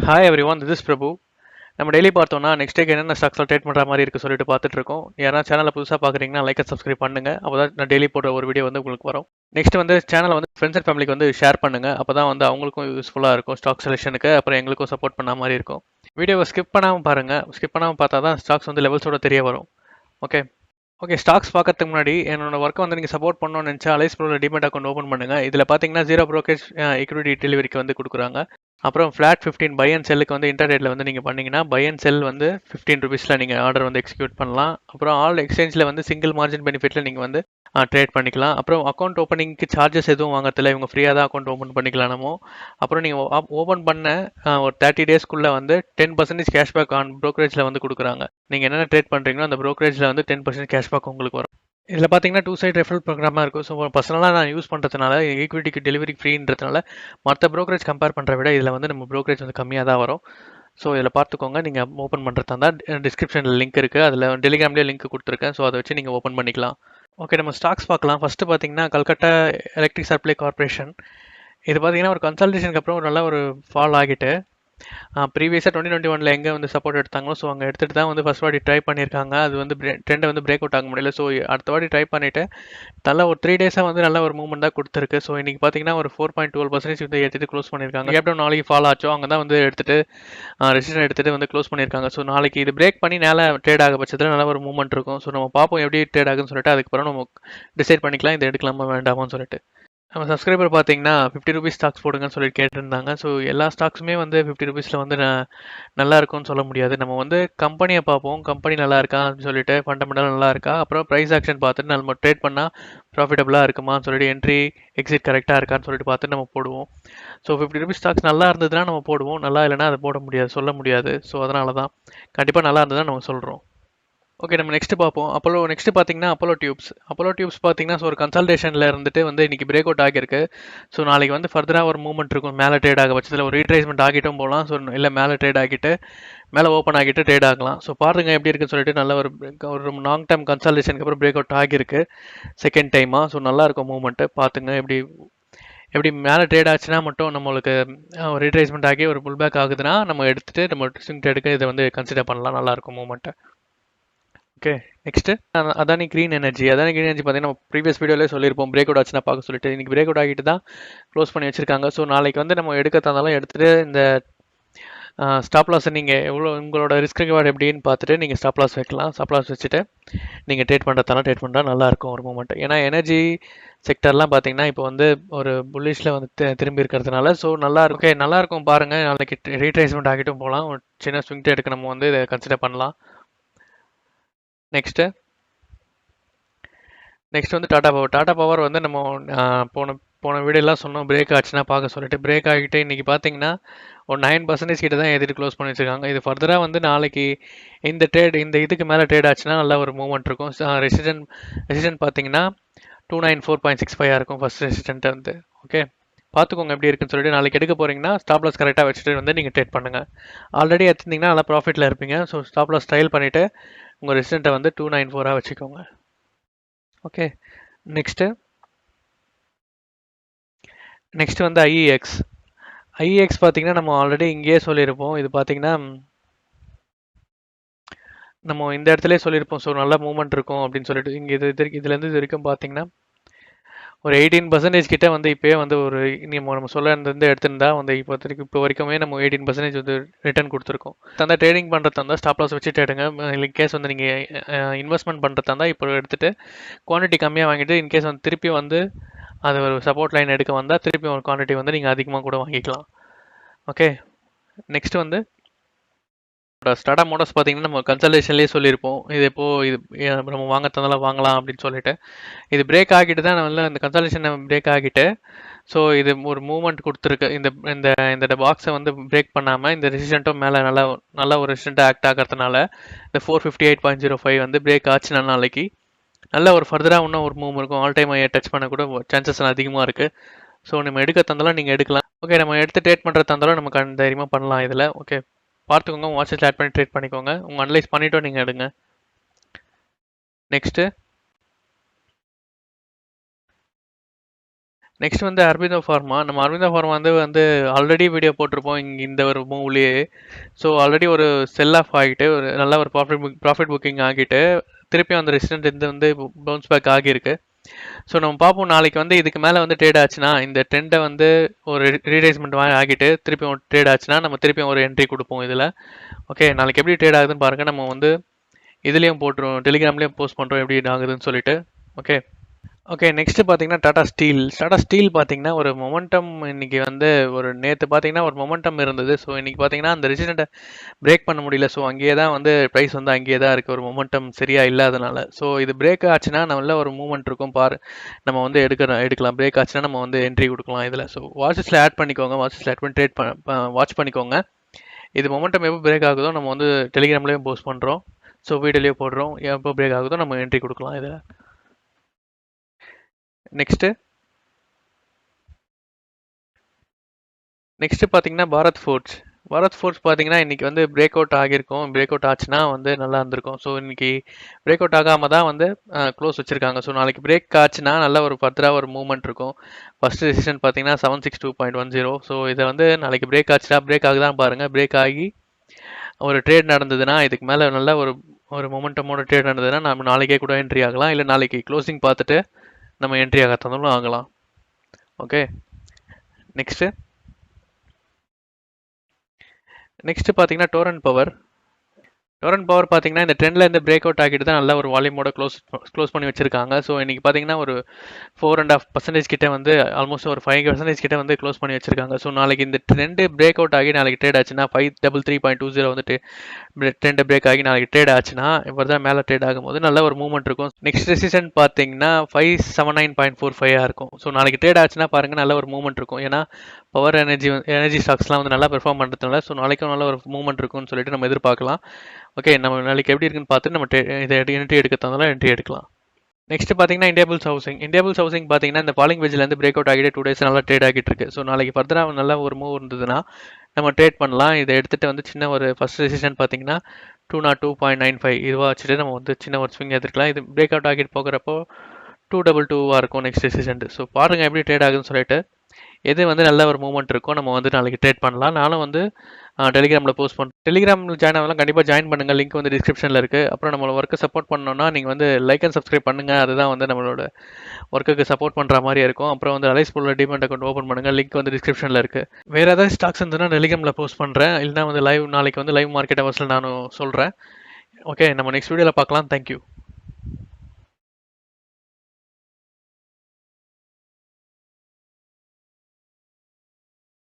Hi everyone, this is Prabhu. நம்ம daily பார்த்தோம்னா next டேக்கு என்னென்ன ஸ்டாக்ஸ்ல ட்ரேட் பண்ணுற மாதிரி இருக்கு சொல்லிட்டு பார்த்துட்டு இருக்கோம். யாரா சேனலை புதுசாக பார்க்குறீங்கன்னா லைக் அண்ட் சப்ஸ்கிரைப் பண்ணுங்க. அப்போதான் நான் டெய்லி போடுற ஒரு வீடியோ வந்து உங்களுக்கு வரும். நெக்ஸ்ட் வந்து சேனலை வந்து ஃப்ரெண்ட்ஸ் அண்ட் ஃபேமிலிக்கு வந்து ஷேர் பண்ணுங்க. அப்பதான் வந்து அவங்களுக்கும் யூஸ்ஃபுல்லாக இருக்கும் ஸ்டாக் செலெக்ஷனுக்கு. அப்புறம் எங்களுக்கும் சப்போர்ட் பண்ண மாதிரி இருக்கும். வீடியோவை ஸ்கிப் பண்ணாமல் பாருங்க. ஸ்கிப் பண்ணாமல் பார்த்தா தான் ஸ்டாக்ஸ் வந்து லெவல்ஸோட தெரிய வரும். ஓகே ஓகே ஸ்டாக்ஸ் பார்க்கறதுக்கு முன்னாடி என்னோட ஒர்க்கை வந்து நீங்கள் சப்போர்ட் பண்ணணும்னு நினச்சா அலைஸ் ப்ரோவில் டிமெட் அக்கௌண்ட் ஓப்பன் பண்ணுங்க. இதில் பார்த்தீங்கன்னா 0 brokerage equity டெலிவரிக்கு வந்து கொடுக்குறாங்க. அப்புறம் ஃப்ளாட் 15 பை அண்ட் செல்லுக்கு வந்து இன்டர்டேட்டில் வந்து நீங்கள் பண்ணிங்கன்னா பை அண்ட் செல் வந்து 15 ருபீஸில் நீங்கள் ஆர்டர் வந்து எக்ஸிக்யூட் பண்ணலாம். அப்புறம் ஆல் எக்ஸ்சேஞ்சில் வந்து சிங்கிள் மார்ஜின் பெனிஃபிட்டில் நீங்கள் வந்து ட்ரேட் பண்ணிக்கலாம். அப்புறம் அக்கௌண்ட் ஓப்பனிங்க்கு சார்ஜஸ் எதுவும் வாங்கறதில்ல, இவங்க ஃப்ரீயாக தான் அக்கௌண்ட் ஓப்பன் பண்ணிக்கலாம் நம்ம. அப்புறம் நீங்கள் ஓப்பன் பண்ண ஒரு 30 டேஸ்க்குள்ளே வந்து 10% கேஷ்பேக் ஆன் ப்ரோக்கரேஜில் வந்து கொடுக்குறாங்க. நீங்கள் என்னென்ன ட்ரேட் பண்ணுறீங்களோ அந்த ப்ரோக்கரேஜில் வந்து 10% கேஷ்பேக் உங்களுக்கு வரும். இதில் பார்த்தீங்கன்னா 2 சைட் ரெஃபரல் ப்ரோக்ராமாக இருக்கும். ஸோ பர்சனலாக நான் யூஸ் பண்ணுறதுனால ஈக்விட்டிக்கு டெலிவரி ஃப்ரீன்றதுனால மற்ற ப்ரோக்கரேஜ் கம்பேர் பண்ணுற விட இதில் வந்து நம்ம ப்ரோக்கரேஜ் வந்து கம்மியாக தான் வரும். ஸோ இதில் பார்த்துக்கோங்க. நீங்கள் ஓப்பன் பண்ணுறதா இருந்தால் டிஸ்கிரிப்ஷனில் லிங்க் இருக்குது, அதில் டெலிகிராம்லேயே லிங்க் கொடுத்துருக்கேன். ஸோ அதை வச்சு நீங்கள் ஓப்பன் பண்ணிக்கலாம். ஓகே, நம்ம ஸ்டாக்ஸ் பார்க்கலாம். ஃபஸ்ட்டு பார்த்தீங்கன்னா கல்கட்டா எலக்ட்ரிக் சப்ளை கார்பரேஷன். இது பார்த்தீங்கன்னா ஒரு கன்சல்டேஷனுக்கு அப்புறம் ஒரு நல்ல ஒரு ஃபால் ஆகிட்டு ப்ரீவியஸாக 2021 எங்கே வந்து சப்போர்ட் எடுத்தாங்களோ ஸோ அங்கே எடுத்துகிட்டு தான் வந்து ஃபஸ்ட் வாட்டி ட்ரை பண்ணியிருக்காங்க. அது வந்து ட்ரெண்டை வந்து பிரேக் அவுட் ஆக முடியல. ஸோ அடுத்த வாட்டி ட்ரை பண்ணிவிட்டு நல்லா ஒரு 3 டேஸாக வந்து நல்ல ஒரு மூவ்மெண்ட் தான் கொடுத்துருக்கு. ஸோ இன்றைக்கி பார்த்தீங்கன்னா ஒரு 4.12% வந்து எடுத்துகிட்டு க்ளோஸ் பண்ணியிருக்காங்க. கேப்டோ நாளைக்கு ஃபால் ஆச்சோ அங்கே தான் வந்து எடுத்துகிட்டு ரெசிஸ்டன் எடுத்துகிட்டு வந்து க்ளோஸ் பண்ணியிருக்காங்க. ஸோ நாளைக்கு இது பிரேக் பண்ணி மேலே ட்ரேட் ஆக பட்சத்தில் நல்ல ஒரு மூவ்மெண்ட் இருக்கும். ஸோ நம்ம பார்ப்போம் எப்படி ட்ரேட் ஆகுன்னு சொல்லிட்டு அதுக்கப்புறம் நம்ம டிசைட் பண்ணிக்கலாம் இது எடுக்கலாமா வேண்டாமான்னு சொல்லிட்டு. நம்ம சப்ஸ்கிரைபர் பார்த்தீங்கன்னா 50 ருபீஸ் ஸ்டாக்ஸ் போடுங்கன்னு சொல்லி கேட்டிருந்தாங்க. ஸோ எல்லா ஸ்டாக்ஸுமே வந்து 50 ருபீஸில் வந்து நல்லா இருக்கும்னு சொல்ல முடியாது. நம்ம வந்து கம்பெனியை பார்ப்போம், கம்பெனி நல்லா இருக்கா அப்படின்னு சொல்லிட்டு, ஃபண்டமெண்டல் நல்லா இருக்கா, அப்புறம் ப்ரைஸ் ஆக்ஷன் பார்த்துட்டு நம்ம ட்ரேட் பண்ணால் ப்ராஃபிட்டபுளாக இருக்குமான்னு சொல்லிட்டு என்ட்ரி எக்ஸிட் கரெக்டாக இருக்கான்னு சொல்லிட்டு பார்த்துட்டு நம்ம போடுவோம். ஸோ 50 ருபீஸ் ஸ்டாக்ஸ் நல்லா இருந்ததுன்னா நம்ம போடுவோம், நல்லா இல்லைன்னா அதை போட முடியாது, சொல்ல முடியாது. ஸோ அதனால தான் கண்டிப்பாக நல்லா இருந்ததுன்னா நம்ம சொல்கிறோம். ஓகே, நம்ம நெக்ஸ்ட் பார்ப்போம். நெக்ஸ்ட் பார்த்தீங்கன்னா அப்போலோ டியூப்ஸ் பார்த்தீங்கன்னா ஸோ ஒரு கன்சல்டேஷனில் இருந்துட்டு வந்து இன்னைக்கு பிரேக் அவுட் ஆகியிருக்கு. ஸோ நாளைக்கு வந்து ஃபர்தராக ஒரு மூவ்மெண்ட் இருக்கும். மேலே ட்ரேட் ஆக பட்சத்தில் ஒரு ரீட்ரேஸ்மெண்ட் ஆகிட்டும் போகலாம். ஸோ இல்லை மேலே ட்ரேட் ஆகிட்டு மேலே ஓப்பன் ஆகிட்டு ட்ரேட் ஆகலாம். ஸோ பாருங்க எப்படி இருக்குன்னு சொல்லிட்டு நல்ல ஒரு லாங் டேர்ம் கன்சல்டேஷனுக்கு அப்புறம் பிரேக் அவுட் ஆகியிருக்கு செகண்ட் டைமாக. ஸோ நல்லா இருக்கும் மூவ்மெண்ட்டு, பார்த்துங்க. எப்படி மேலே ட்ரேட் ஆச்சுன்னா மட்டும் நம்மளுக்கு ஒரு ரீட்ரேஸ்மெண்ட் ஆகி ஒரு புல் பேக் ஆகுதுன்னா நம்ம எடுத்துகிட்டு நம்ம ஸ்விங் ட்ரேடுக்கு இதை வந்து கன்சிடர் பண்ணலாம். நல்லாயிருக்கும் movement. Okay, next Adani green energy பார்த்தீங்கன்னா நம்ம ப்ரீவியஸ் வீடியோலேயே சொல்லியிருப்போம் பிரேக் அவுட் ஆச்சுன்னா பார்க்க சொல்லிட்டு. இன்னைக்கு பிரேக் அவுட் ஆகிட்டு தான் க்ளோஸ் பண்ணி வச்சிருக்காங்க. ஸோ நாளைக்கு வந்து நம்ம எடுக்க தந்தாலும் எடுத்துகிட்டு இந்த ஸ்டாப் லாஸை நீங்கள் எவ்வளோ உங்களோட ரிஸ்க் ரிவார்டு எப்படின்னு பார்த்துட்டு நீங்கள் ஸ்டாப் லாஸ் வைக்கலாம். ஸ்டாப் லாஸ் வச்சுட்டு நீங்கள் ட்ரேட் பண்ணுறதால நல்லாயிருக்கும் ஒரு மூமெண்ட். ஏன்னா எனர்ஜி செக்டர்லாம் பார்த்தீங்கன்னா இப்போ வந்து ஒரு புல்லிஷில் வந்து திரும்பி இருக்கிறதுனால ஸோ நல்லாயிருக்கும் பாருங்கள். நாளைக்கு ரீட்ரேஸ்மெண்ட் ஆகிட்டும் போகலாம். ஒரு சின்ன ஸ்விங் ட்ரேடுக்கு நம்ம வந்து இதை கன்சிடர் பண்ணலாம். நெக்ஸ்ட்டு வந்து டாடா பவர் வந்து நம்ம போன வீடியோலாம் சொன்னோம் பிரேக் ஆச்சுன்னா பார்க்க சொல்லிட்டு. பிரேக் ஆகிட்டு இன்றைக்கி பார்த்தீங்கன்னா ஒரு 9% கிட்ட தான் ஏற்றிட்டு க்ளோஸ் பண்ணி வச்சுருக்காங்க. இது ஃபர்தராக வந்து நாளைக்கு இந்த இதுக்கு மேலே ட்ரேட் ஆச்சுன்னா நல்ல ஒரு மூவ்மெண்ட் இருக்கும். ரெசிஸ்டன்ட் பார்த்தீங்கன்னா 294.65 இருக்கும் ஃபர்ஸ்ட் ரெசிஸ்டன்ட் வந்து. ஓகே, பார்த்துக்கோங்க எப்படி இருக்குன்னு சொல்லிட்டு. நாளைக்கு எடுக்க போகிறீங்கன்னா ஸ்டாப் லாஸ் கரெக்டாக வச்சுட்டு வந்து நீங்கள் ட்ரேட் பண்ணுங்கள். ஆல்ரெடி எடுத்திருந்தீங்கன்னா நல்லா ப்ராஃபிட்டில் இருப்பீங்க. ஸோ ஸ்டாப் லாஸ் ஸ்டைல் பண்ணிவிட்டு உங்கள் ரெசிஸ்டண்ட்டை வந்து 294 வச்சுக்கோங்க. ஓகே, நெக்ஸ்ட் வந்து ஐஇஎக்ஸ் பார்த்தீங்கன்னா நம்ம ஆல்ரெடி இங்கேயே சொல்லியிருப்போம். இது பார்த்தீங்கன்னா நம்ம இந்த இடத்துலயே சொல்லியிருப்போம். ஸோ நல்ல மூவ்மெண்ட் இருக்கும் அப்படின்னு சொல்லிட்டு. இங்கே இதுலேருந்து இது வரைக்கும் பார்த்தீங்கன்னா ஒரு 18% கிட்ட வந்து இப்போயே வந்து ஒரு நம்ம சொல்ல இருந்து எடுத்திருந்தா வந்து இப்போ வரைக்குமே நம்ம 18% வந்து ரிட்டர்ன் கொடுத்துருக்கோம். தந்தா ட்ரேடிங் பண்ணுறதா இருந்தால் ஸ்டாப் லாஸ் வச்சுட்டு எடுங்க. இன்கேஸ் வந்து நீங்கள் இன்வெஸ்ட்மெண்ட் பண்ணுறதா இருந்தால் இப்போ எடுத்துகிட்டு குவான்டிட்டி கம்மியாக வாங்கிட்டு இன்கேஸ் வந்து திருப்பி வந்து அது ஒரு சப்போர்ட் லைன் எடுக்க வந்தால் திருப்பி ஒரு குவான்டிட்டி வந்து நீங்கள் அதிகமாக கூட வாங்கிக்கலாம். ஓகே, நெக்ஸ்ட் வந்து ஸ்டார்ட் மோடஸ் பார்த்தீங்கன்னா நம்ம கன்சல்டேஷன்லேயே சொல்லியிருப்போம். இது நம்ம வாங்கறதுனால வாங்கலாம் அப்படின்னு சொல்லிட்டு. இது பிரேக் ஆகிட்டு தான் வந்து அந்த கன்சல்டேஷன் பிரேக் ஆகிட்டு ஸோ இது ஒரு மூவ்மெண்ட் கொடுத்துருக்கு. இந்த பாக்ஸை வந்து பிரேக் பண்ணாமல் இந்த ரெசிஸ்டண்ட்டும் மேலே நல்லா ஒரு ரெசிஸ்டண்ட்டாக ஆக்ட் ஆகிறதுனால இந்த 458.05 வந்து பிரேக் ஆச்சுன்னா நாளைக்கு நல்ல ஒரு ஃபர்தராக இன்னும் ஒரு மூவ் இருக்கும். ஆல் டைம் டச் பண்ண கூட சான்சஸ் அதிகமாக இருக்குது. ஸோ நம்ம எடுக்க தந்தாலும் நீங்கள் எடுக்கலாம். ஓகே, நம்ம எடுத்து ட்ரேட் பண்ணுற தந்தாலும் நமக்கு தைரியமாக பண்ணலாம் இதில். ஓகே, பார்த்துக்கோங்க. வாட்ஸ்அப்பில் ஆட் பண்ணி ட்ரேட் பண்ணிக்கோங்க. உங்கள் அனலைஸ் பண்ணிவிட்டோம் நீங்கள் எடுங்க. நெக்ஸ்ட்டு நெக்ஸ்ட் வந்து அரபிந்தோ ஃபார்மா. நம்ம அரபிந்தோ ஃபார்மா வந்து ஆல்ரெடி வீடியோ போட்டிருப்போம் இந்த ஒரு மூவ்லேயே. ஸோ ஆல்ரெடி ஒரு செல் ஆஃப் ஆகிட்டு ஒரு நல்ல ஒரு ப்ராஃபிட் புக்கிங் ஆகிட்டு திருப்பியும் அந்த ரெசிடென்ட் இது வந்து பவுன்ஸ் பேக் ஆகியிருக்கு. ஸோ நம்ம பார்ப்போம் நாளைக்கு வந்து இதுக்கு மேலே வந்து ட்ரேட் ஆச்சுன்னா இந்த ட்ரெண்டை வந்து ஒரு ரீட்ரேஸ்மெண்ட் ஆகிட்டு திருப்பியும் ட்ரேட் ஆச்சுன்னா நம்ம திருப்பியும் ஒரு என்ட்ரி கொடுப்போம் இதில். ஓகே, நாளைக்கு எப்படி ட்ரேட் ஆகுதுன்னு பாருங்கள். நம்ம வந்து இதுலேயும் போட்டுருவோம், டெலிகிராம்லேயும் போஸ்ட் பண்ணுறோம் எப்படி ஆகுதுன்னு சொல்லிட்டு. ஓகே நெக்ஸ்ட் பார்த்தீங்கன்னா டாடா ஸ்டீல் பார்த்தீங்கன்னா ஒரு மொமெண்டம் இன்னைக்கு வந்து ஒரு நேற்று பார்த்தீங்கன்னா ஒரு மொமெண்டம் இருந்தது. ஸோ இன்னைக்கு பார்த்தீங்கன்னா அந்த ரெசிடெண்ட்டை பிரேக் பண்ண முடியல. ஸோ அங்கேயே தான் வந்து ப்ரைஸ் வந்து அங்கேயே தான் இருக்குது, ஒரு மொமெண்டம் சரியா இல்லாதனால. ஸோ இது பிரேக் ஆச்சுன்னா நல்ல ஒரு மூவ்மெண்ட் இருக்கும் பாரு, நம்ம வந்து எடுக்கலாம். பிரேக் ஆச்சுன்னா நம்ம வந்து என்ட்ரி கொடுக்கலாம் இதில். ஸோ வாட்சஸில் ஆட் பண்ணிக்கோங்க, வாட்சஸில் ஆட் பண்ணி வாட்ச் பண்ணிக்கோங்க. இது மொமெண்டம் எப்போ பிரேக் ஆகுதோ நம்ம வந்து டெலிகிராம்லேயும் போஸ்ட் பண்ணுறோம், ஸோ வீடியோலேயே போடுறோம். எப்போ பிரேக் ஆகுதோ நம்ம என்ட்ரி கொடுக்கலாம் இதில். நெக்ஸ்ட் பார்த்தீங்கன்னா பாரத் ஃபோர்ட்ஸ் பார்த்தீங்கன்னா இன்னைக்கு வந்து பிரேக் அவுட் ஆகியிருக்கும். பிரேக் அவுட் ஆச்சுன்னா வந்து நல்லா இருந்திருக்கும். ஸோ இன்னைக்கு பிரேக் அவுட் ஆகாமல் தான் வந்து க்ளோஸ் வச்சிருக்காங்க. ஸோ நாளைக்கு பிரேக் ஆச்சுன்னா நல்ல ஒரு ஃபர்தராக ஒரு மூவ்மெண்ட் இருக்கும். ஃபர்ஸ்ட் ரெசிஸ்டன்ட் பார்த்தீங்கன்னா 762.10. ஸோ இதை வந்து நாளைக்கு பிரேக் ஆச்சுன்னா பிரேக் ஆகுதான் பாருங்கள். பிரேக் ஆகி ஒரு ட்ரேட் நடந்ததுன்னா இதுக்கு மேலே நல்ல ஒரு மொமெண்டமோட ட்ரேட் நடந்ததுன்னா நம்ம நாளைக்கே கூட என்ட்ரி ஆகலாம், இல்லை நாளைக்கு க்ளோசிங் பார்த்துட்டு நம்ம என்ட்ரி ஆகாததாலும் ஆகலாம். ஓகே, நெக்ஸ்ட் பார்த்தீங்கன்னா டோரண்ட் பவர் பார்த்தீங்கன்னா இந்த ட்ரெண்டில் இருந்து பிரேக் அவுட் ஆகிட்டு தான் நல்ல ஒரு வால்யூமோட க்ளோஸ் பண்ணி வச்சிருக்காங்க. ஸோ இன்னைக்கு பார்த்தீங்கன்னா ஒரு 4.5% கிட்ட வந்து ஆல்மோஸ்ட் ஒரு 5% கிட்ட வந்து க்ளோஸ் பண்ணி வச்சிருக்காங்க. ஸோ நாளைக்கு இந்த ட்ரெண்டு பிரேக் அவுட் ஆகி நாளைக்கு ட்ரேட் ஆச்சுன்னா 533.20 வந்துட்டு ட்ரெண்டை பிரேக் ஆகி நாளைக்கு ட்ரேட் ஆச்சுன்னா இப்போ தான் மேலே ட்ரேட் ஆகும்போது நல்ல ஒரு மூவ்மெண்ட் இருக்கும். நெக்ஸ்ட் ரெசிஸ்டன்ட் பார்த்தீங்கன்னா 579.45 இருக்கும். ஸோ நாளைக்கு ட்ரேட் ஆச்சுன்னா பாருங்கள் நல்ல ஒரு மூவ்மெண்ட் இருக்கும். ஏன்னா பவர் எனர்ஜி ஸ்டாக்ஸ்லாம் வந்து நல்லா பெர்ஃபார்ம் பண்ணுறதுனால ஸோ நாளைக்கும் நல்ல ஒரு மூவ்மெண்ட் இருக்கும்னு சொல்லிட்டு நம்ம எதிர்பார்க்கலாம். ஓகே, நம்ம நாளைக்கு எப்படி இருக்குன்னு பார்த்து நம்ம இதை என்ட்ரி எடுக்க தந்தாலும் என்ட்ரி எடுக்கலாம். நெக்ஸ்ட் பார்த்தீங்கன்னா இந்தியா புல்ஸ் ஹவுசிங் பார்த்தீங்கன்னா இந்த ஃபாலிங் வெஜ்லேருந்து பிரேக் அவுட் ஆகிட்டு 2 days நல்லா ட்ரேட் ஆகிட்டு இருக்கு. ஸோ நாளைக்கு ஃபர்தராக நல்ல ஒரு மூவ் இருந்ததுன்னா நம்ம ட்ரேட் பண்ணலாம். இதை எடுத்துகிட்டு வந்து சின்ன ஒரு ஃபர்ஸ்ட் ரெசிஸ்டன் பார்த்தீங்கன்னா 202.95 இதுவாக வச்சுட்டு நம்ம வந்து சின்ன ஒரு ஸ்விங் எடுத்துக்கலாம். இது பிரேக் அவுட் ஆகிட்டு போகிறப்போ 222 இருக்கும் நெக்ஸ்ட் ரெசிஸ்டன்ட். ஸோ பாருங்கள் எப்படி ட்ரேட் ஆகுதுன்னு சொல்லிட்டு. எது வந்து நல்ல ஒரு மூவ்மெண்ட் இருக்கும் நம்ம வந்து நாளைக்கு ட்ரேட் பண்ணலாம். நானும் வந்து டெலிகிராமில் போஸ்ட் பண்ணுறேன். டெலிகிராமில் ஜாயின் ஆகலாம், கண்டிப்பாக ஜாயின் பண்ணுங்கள். லிங்க் வந்து டிஸ்கிரிப்ஷனில் இருக்குது. அப்புறம் நம்மளோட ஒர்க்கை சப்போர்ட் பண்ணோன்னா நீங்கள் வந்து லைக் அண்ட் சப்ஸ்கிரைப் பண்ணுங்கள். அதுதான் வந்து நம்மளோட ஒர்க்குக்கு சப்போர்ட் பண்ணுற மாதிரி இருக்கும். அப்புறம் வந்து அலைஸ் போல டிமெண்ட் அக்கௌண்ட் ஓப்பன் பண்ணுங்கள். லிங்க் வந்து டிஸ்கிரிப்ஷனில் இருக்குது. வேறு ஏதாவது ஸ்டாக்ஸ் இருந்ததுன்னா டெலிகிராமில் போஸ்ட் பண்ணுறேன், இல்லைனா வந்து நாளைக்கு வந்து லைவ் மார்க்கெட் அவர்ஸில் நானும் சொல்கிறேன். ஓகே, நம்ம நெக்ஸ்ட் வீடியோவில் பார்க்கலாம். தேங்க்யூ.